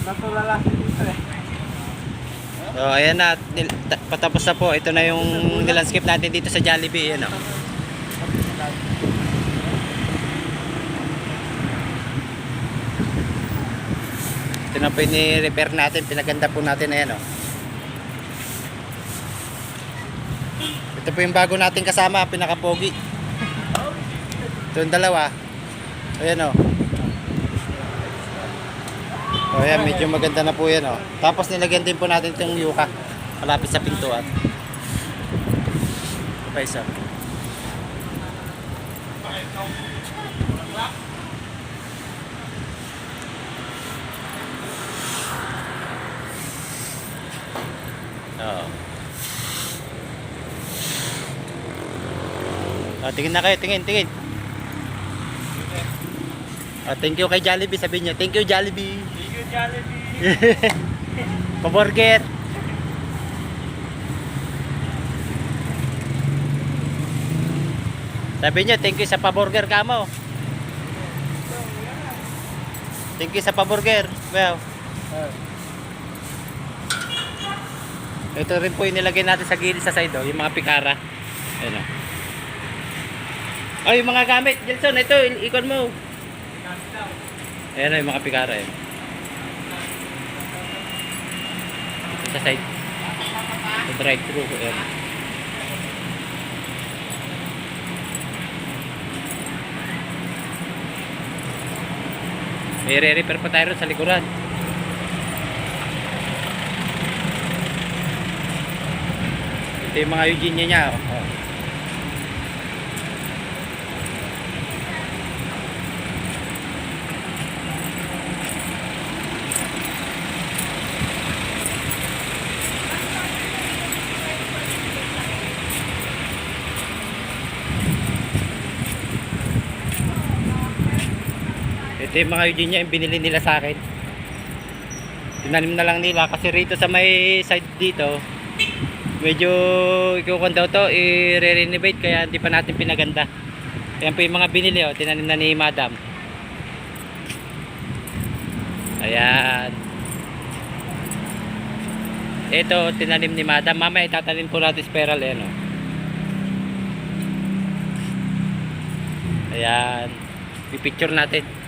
Natulalasin dito eh. So ayan na, patapos na po. Ito na yung nilandscape natin dito sa Jollibee. Ayan o. Ito na po yung ni-repair natin. Pinaganda po natin. Ayan o. Ito po yung bago nating kasama. Pinakapogi. Ito yung dalawa. Ayan o. O yan, medyo maganda na po yan o. Tapos nilagyan din po natin itong yuka. Malapit sa pintuan. Pa isa. Oo. Tingin na kayo, tingin. Thank you kay Jollibee, sabihin niyo. Thank you Jollibee. Thank you, Jollibee. Pa-burger. Sabi niyo, thank you sa pa-burger ka mo. Thank you sa pa-burger. Well. Ito rin po yung nilagay natin sa gilid sa side, yung mga pikara. Ayan o. Oh, yung mga gamit, Jelson, ito, ikon mo. Ayan o, yung mga pikara. Ayan. Ito sa side. Sa drive-thru. Ayan. May re-repair pa tayo sa likuran. Ito yung mga Eugenia niya. Oh. Ito yung mga Eugenia yung binili nila sa akin. Tinanim na lang nila kasi rito sa may side dito medyo ikukuhan daw to i-renovate kaya hindi pa natin pinaganda. Ayan po yung mga binili oh, tinanim na ni Madam. Ayan. Ito tinanim ni Madam. Mamaya itatanim po natin spiral eh, no? Ayan. I-picture natin.